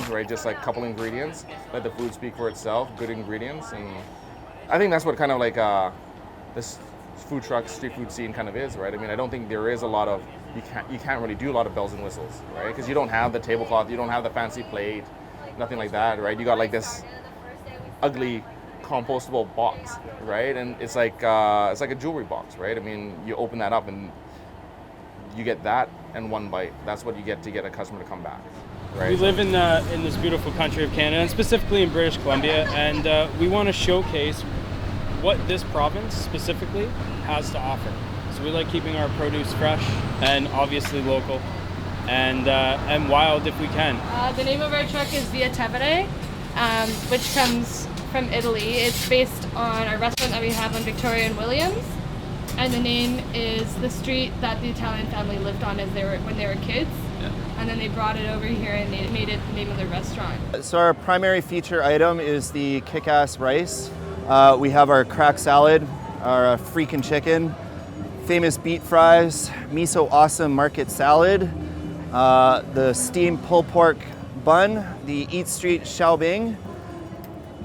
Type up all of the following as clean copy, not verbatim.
things, right? Just like a couple ingredients, let the food speak for itself, good ingredients. And I think that's what kind of like this food truck, street food scene kind of is, right? I mean, I don't think there is a lot of, you can't really do a lot of bells and whistles, right? Because you don't have the tablecloth, you don't have the fancy plate, nothing like that, right? You got like this ugly compostable box, right? And it's like a jewelry box, right? I mean, you open that up and you get that and one bite. That's what you get to get a customer to come back, right? We live in this beautiful country of Canada, and specifically in British Columbia, and we want to showcase what this province specifically has to offer. So we like keeping our produce fresh and obviously local and wild if we can. The name of our truck is Via Tevere, which comes from Italy. It's based on a restaurant that we have on Victoria and Williams, and the name is the street that the Italian family lived on when they were kids. Yeah. And then they brought it over here and made it the name of the restaurant. So our primary feature item is the kick-ass rice. We have our crack salad, our freakin' chicken, famous beet fries, miso awesome market salad, the steamed pulled pork bun, the Eat Street xiaobing,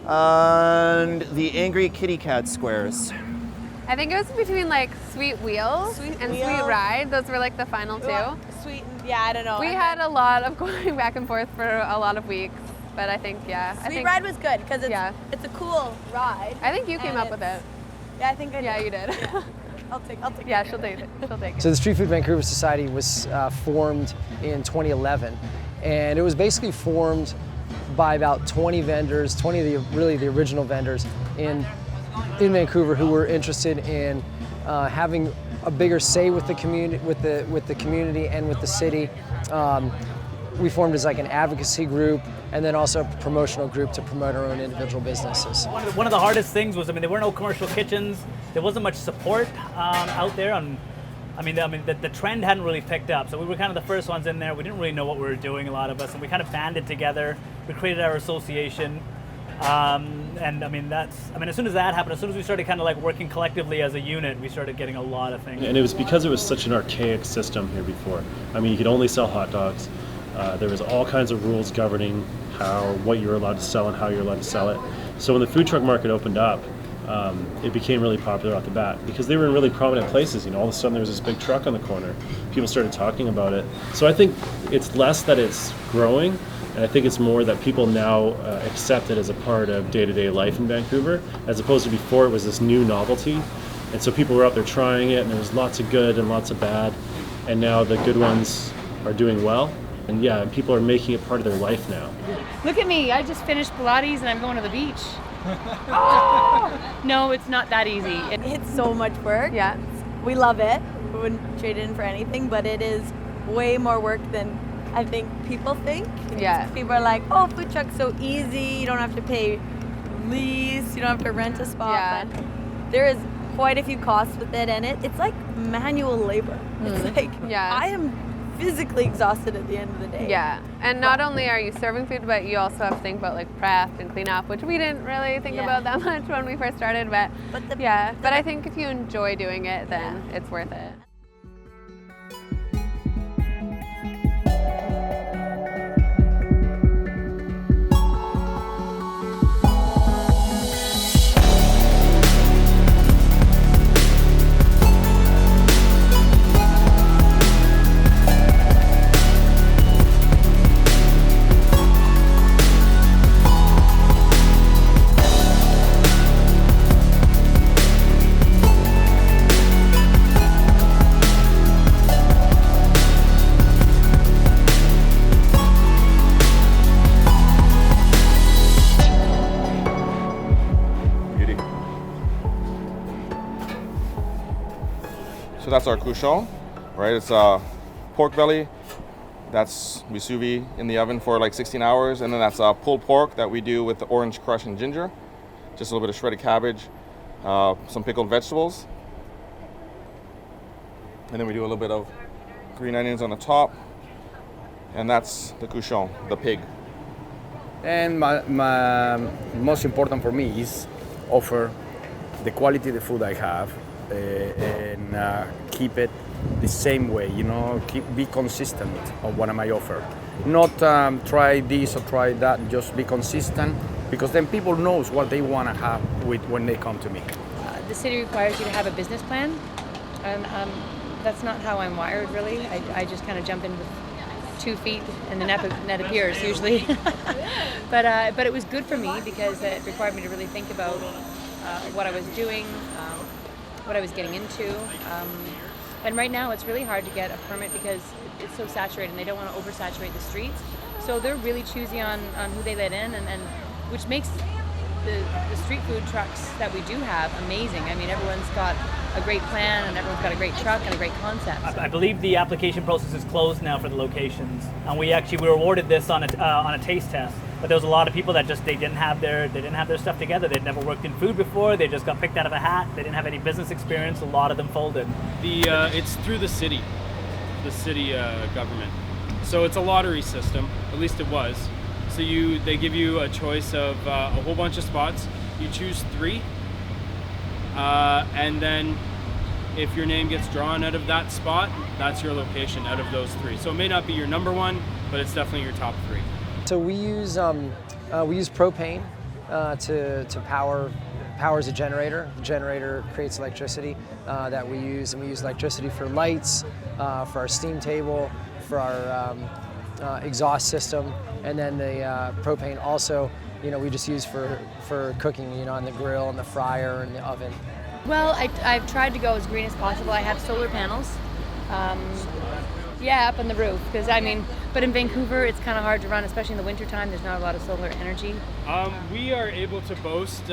and the angry kitty cat squares. I think it was between like Sweet Wheels and Sweet Ride. Those were like the final two. Well, sweet, yeah, I don't know. We had a lot of going back and forth for a lot of weeks, but I think, Sweet Ride was good because it's a cool ride. I think you came up with it. Yeah, I think I did. Yeah, you did. Yeah. I'll take yeah, it. she'll take it. She'll take it. So the Street Food Vancouver Society was formed in 2011, and it was basically formed by about 20 vendors, 20 of the original vendors in Vancouver who were interested in having a bigger say with the community, with the community and with the city. We formed as like an advocacy group and then also a promotional group to promote our own individual businesses. One of the hardest things was, there were no commercial kitchens. There wasn't much support out there. The trend hadn't really picked up. So we were kind of the first ones in there. We didn't really know what we were doing, a lot of us, and we kind of banded together. We created our association. As soon as that happened, as soon as we started kind of like working collectively as a unit, we started getting a lot of things. And it was because it was such an archaic system here before. You could only sell hot dogs. There was all kinds of rules governing what you were allowed to sell and how you're allowed to sell it. So when the food truck market opened up, it became really popular off the bat because they were in really prominent places. All of a sudden there was this big truck on the corner. People started talking about it. So I think it's less that it's growing, and I think it's more that people now accept it as a part of day-to-day life in Vancouver, as opposed to before it was this new novelty. And so people were out there trying it, and there was lots of good and lots of bad, and now the good ones are doing well. And people are making it part of their life now. Look at me, I just finished Pilates and I'm going to the beach. Oh! No, it's not that easy. It's so much work. Yeah. We love it. We wouldn't trade it in for anything, but it is way more work than I think people think. Yeah. People are like, oh, food truck's so easy. You don't have to pay lease. You don't have to rent a spot. Yeah. But there is quite a few costs with it, and it's like manual labor. It's like, I am physically exhausted at the end of the day. Yeah, and not only are you serving food, but you also have to think about like prep and clean up, which we didn't really think about that much when we first started. But I think if you enjoy doing it, then it's worth it. So that's our couchon, right? It's pork belly. We sous vide in the oven for like 16 hours. And then that's pulled pork that we do with the orange crush and ginger. Just a little bit of shredded cabbage, some pickled vegetables. And then we do a little bit of green onions on the top. And that's the couchon, the pig. And my most important for me is offer the quality of the food I have and keep it the same way, be consistent on what I offer. not try this or try that. Just be consistent, because then people knows what they want to have with when they come to me. The city requires you to have a business plan, and that's not how I'm wired, really. I just kind of jump in with 2 feet and the net appears usually. But it was good for me because it required me to really think about what I was doing, what I was getting into. And right now it's really hard to get a permit because it's so saturated and they don't want to oversaturate the streets. So they're really choosy on who they let in, and which makes the street food trucks that we do have amazing. I mean, everyone's got a great plan and everyone's got a great truck and a great concept. I believe the application process is closed now for the locations, and we were awarded this on a taste test. But there was a lot of people that just they didn't have their stuff together. They'd never worked in food before. They just got picked out of a hat. They didn't have any business experience. A lot of them folded. It's through the city government. So it's a lottery system. At least it was. So they give you a choice of a whole bunch of spots. You choose 3, and then if your name gets drawn out of that spot, that's your location out of those 3. So it may not be your number 1, but it's definitely your top 3. So we use propane to powers a generator. The generator creates electricity that we use, and we use electricity for lights, for our steam table, for our exhaust system, and then the propane also, we just use for cooking, on the grill and the fryer and the oven. Well, I've tried to go as green as possible. I have solar panels. Up on the roof, because but in Vancouver it's kind of hard to run, especially in the wintertime. There's not a lot of solar energy. We are able to boast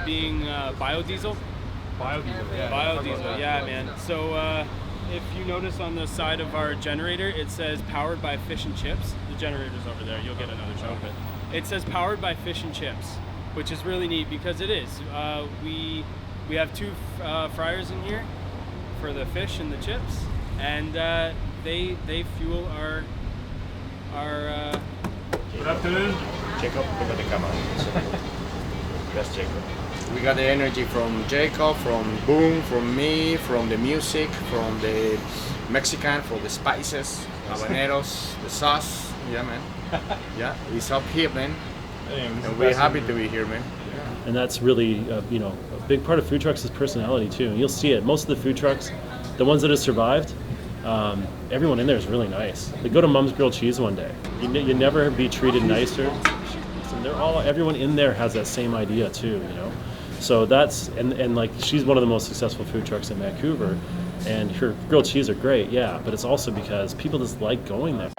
being biodiesel. Biodiesel, yeah, man. So if you notice on the side of our generator, it says powered by fish and chips. The generator's over there. You'll get another shot of it. It says powered by fish and chips, which is really neat because it is. We have 2 fryers in here for the fish and the chips, and they fuel our Good afternoon. Jacob, look at the camera. That's Jacob. We got the energy from Jacob, from Boom, from me, from the music, from the Mexican, from the spices, habaneros, the sauce. Yeah, man. Yeah, it's up here, man. And we're happy to be here, man. And that's really, a big part of food trucks is personality too. And you'll see it. Most of the food trucks, the ones that have survived, everyone in there is really nice. They go to Mom's Grilled Cheese one day. You never be treated nicer. And everyone in there has that same idea too, So that's, and like she's one of the most successful food trucks in Vancouver, and her grilled cheese are great, yeah, but it's also because people just like going there.